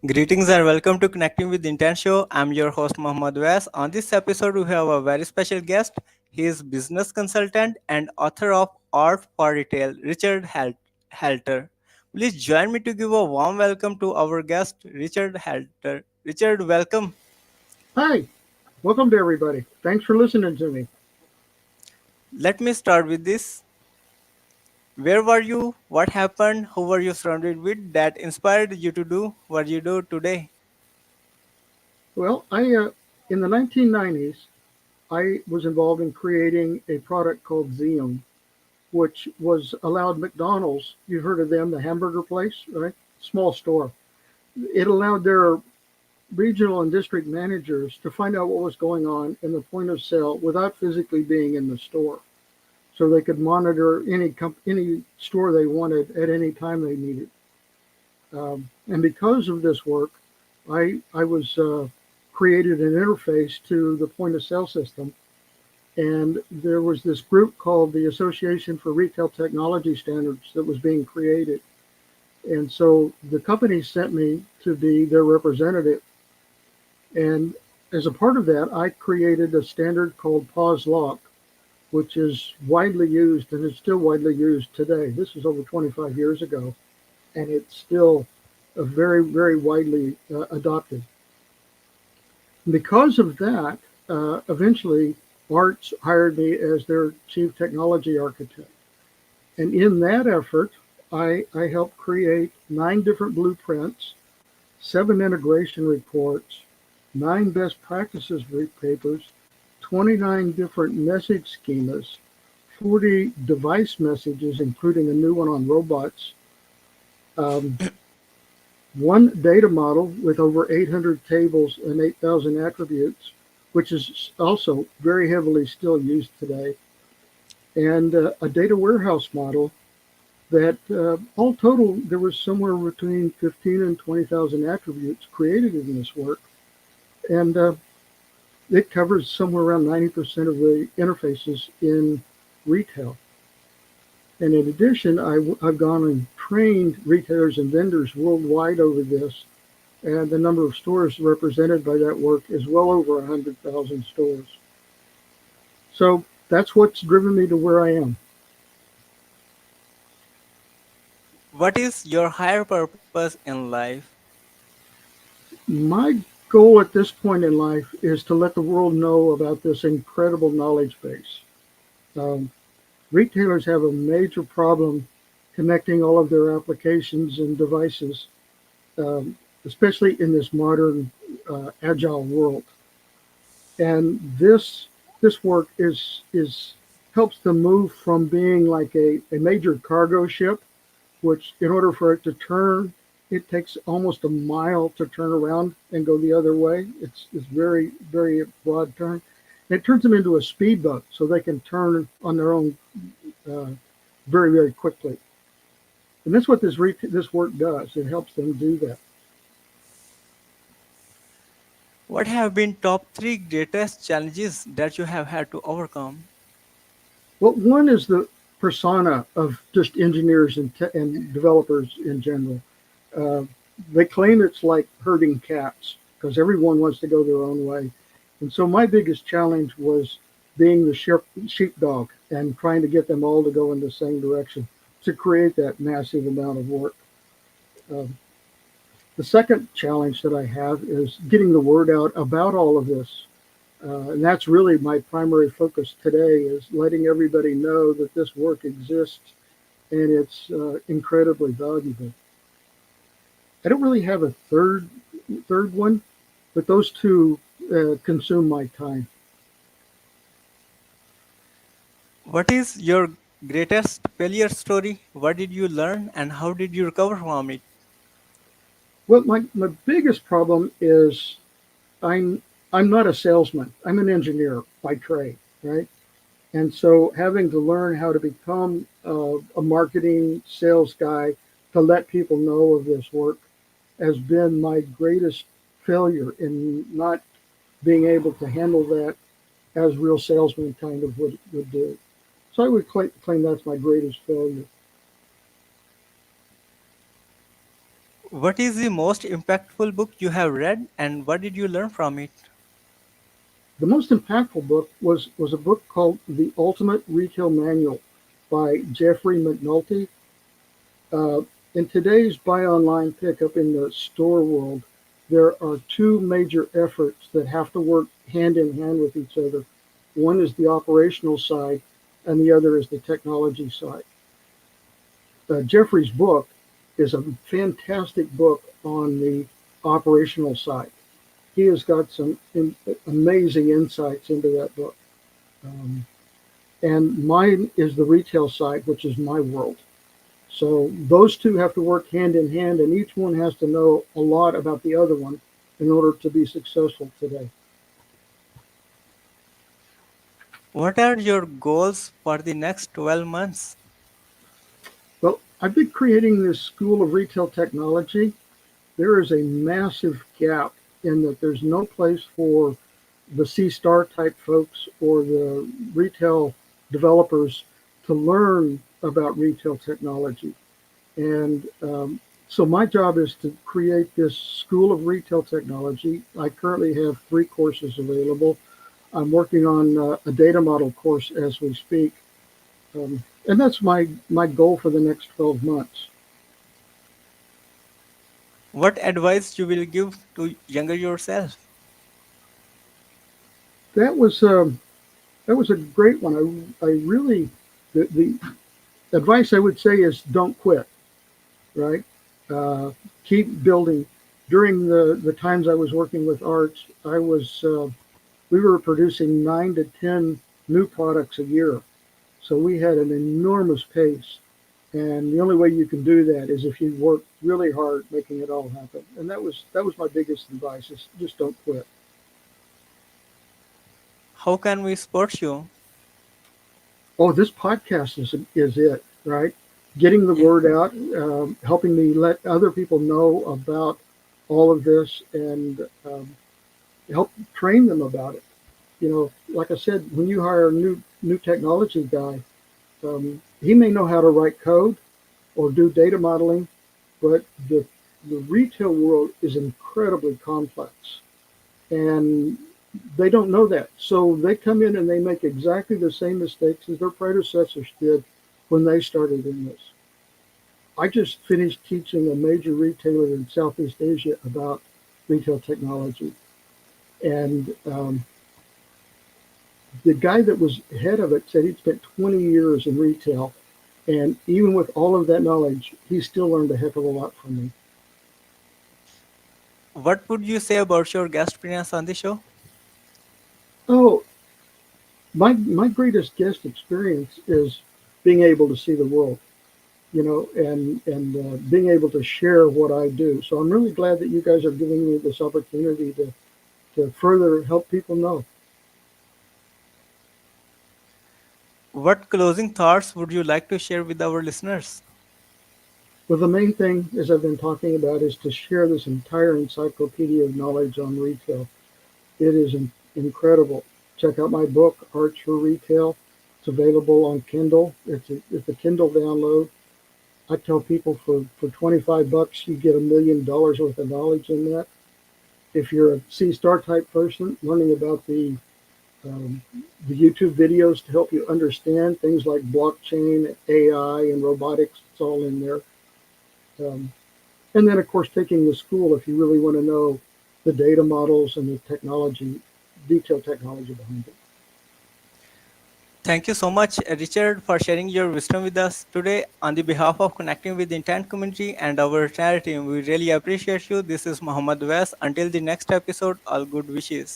Greetings and welcome to Connecting with Intent Show. I'm your host Mohammad Awais. On this episode, we have a very special guest. He is business consultant and author of Art for Retail, Halter. Please join me to give a warm welcome to our guest, Richard Halter. Richard, welcome. Hi, welcome to everybody. Thanks for listening to me. Let me start with this. Where were you? What happened? Who were you surrounded with that inspired you to do what you do today? Well, I in the 1990s, I was involved in creating a product called Xeon, which was allowed McDonald's. You've heard of them, the hamburger place, right? Small store. It allowed their regional and district managers to find out what was going on in the point of sale without physically being in the store, so they could monitor any store they wanted at any time they needed. And because of this work, I was created an interface to the point of sale system, and there was this group called the Association for Retail Technology Standards that was being created. And so the company sent me to be their representative. And as a part of that, I created a standard called Pause Lock, which is widely used and is still widely used today. This is over 25 years ago, and it's still very, very widely adopted. Because of that, eventually Arts hired me as their chief technology architect. And in that effort, I helped create 9 different blueprints, 7 integration reports, 9 best practices papers, 29 different message schemas, 40 device messages, including a new one on robots, um, one data model with over 800 tables and 8,000 attributes, which is also very heavily still used today, and a data warehouse model that all total, there was somewhere between 15 and 20,000 attributes created in this work. And it covers somewhere around 90% of the interfaces in retail. And in addition, I've gone and trained retailers and vendors worldwide over this, and the number of stores represented by that work is well over 100,000 stores. So that's what's driven me to where I am. What is your higher purpose in life? My goal at this point in life is to let the world know about this incredible knowledge base. Um, Retailers have a major problem connecting all of their applications and devices, especially in this modern agile world. And this work is helps them move from being like a major cargo ship, which in order for it to turn, it takes almost a mile to turn around and go the other way. It's very, very broad turn. And it turns them into a speedboat so they can turn on their own uh, very, very quickly. And that's what this work does. It helps them do that. What have been top three greatest challenges that you have had to overcome? Well, one is the persona of just engineers and developers in general. Uh, they claim it's like herding cats because everyone wants to go their own way. And so my biggest challenge was being the sheepdog and trying to get them all to go in the same direction to create that massive amount of work. Um, the second challenge that I have is getting the word out about all of this. And that's really my primary focus today is letting everybody know that this work exists and it's incredibly valuable. I don't really have a third one, but those two consume my time. What is your greatest failure story? What did you learn and how did you recover from it? Well, my biggest problem is I'm I'm not a salesman. I'm an engineer by trade, right? And so having to learn how to become a marketing sales guy to let people know of this work has been my greatest failure in not being able to handle that as real salesmen kind of would do. So I would claim that's my greatest failure. What is the most impactful book you have read and what did you learn from it? The most impactful book was a book called The Ultimate Retail Manual by Jeffrey McNulty. Uh, in today's buy online pickup in the store world, there are two major efforts that have to work hand in hand with each other. One is the operational side, and the other is the technology side. Jeffrey's book is a fantastic book on the operational side. He has got some amazing insights into that book. Um, and mine is the retail side, which is my world. So those two have to work hand in hand, and each one has to know a lot about the other one in order to be successful today. What are your goals for the next 12 months? Well, I've been creating this school of retail technology. There is a massive gap in that there's no place for the C star type folks or the retail developers to learn about retail technology. And so my job is to create this school of retail technology. I currently have 3 courses available. I'm working on a data model course as we speak. And that's my goal for the next 12 months. What advice you will give to younger yourself? That was that was a great one. I really the advice I would say is don't quit. Right, uh, keep building. During the times I was working with arts, I was we were producing 9 to 10 new products a year. So we had an enormous pace. And the only way you can do that is if you work really hard making it all happen. And that was my biggest advice is just don't quit. How can we support you? Oh, this podcast is it, right? Getting the Yeah. word out, helping me let other people know about all of this and help train them about it. You know, like I said, when you hire a new technology guy, he may know how to write code or do data modeling, but the retail world is incredibly complex, and they don't know that. So they come in and they make exactly the same mistakes as their predecessors did when they started in this. I just finished teaching a major retailer in Southeast Asia about retail technology, and the guy that was head of it said he'd spent 20 years in retail, and even with all of that knowledge, he still learned a heck of a lot from me. What would you say about your guest appearance on the show? Oh, my greatest guest experience is being able to see the world, you know, and being able to share what I do. So I'm really glad that you guys are giving me this opportunity to further help people know. What closing thoughts would you like to share with our listeners? But the main thing, as I've been talking about, is to share this entire encyclopedia of knowledge on retail. It is incredible. Check out my book, Arts for Retail. It's available on Kindle. It's a Kindle download. I tell people for 25 bucks, you get $1 million worth of knowledge in that. If you're a C star type person, learning about um, the YouTube videos to help you understand things like blockchain, AI, and robotics, it's all in there. Um, and then, of course, taking the school if you really want to know the data models and the technology, detailed technology behind it. Thank you so much, Richard, for sharing your wisdom with us today. On the behalf of Connecting with the Intent community and our entire team, we really appreciate you. This is Muhammad Wes. Until the next episode, all good wishes.